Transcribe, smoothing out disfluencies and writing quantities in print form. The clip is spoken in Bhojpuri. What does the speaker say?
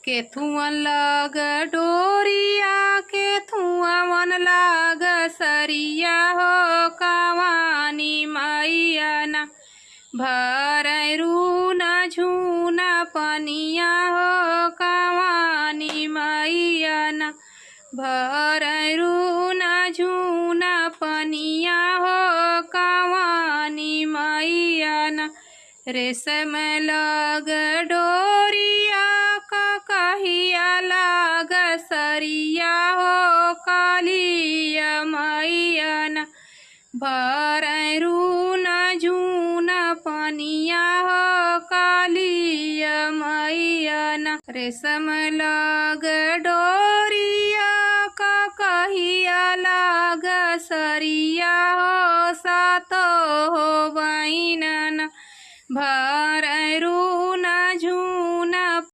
केथुअन लग डोरिया केथुअन लग सरिया हो कवानी मैया ना भररू न झूना पनिया हो कवानी मैया ना भररू न झूना पनिया हो कवानी मैया ना रेशम लग डोरिया कहिया लग सरिया हो कालिया मैया ना भररू न झूना पनिया हो कालिया मैया ना रेशम लग डोरिया कहिया लग सरिया हो सातो हो बहिना भररू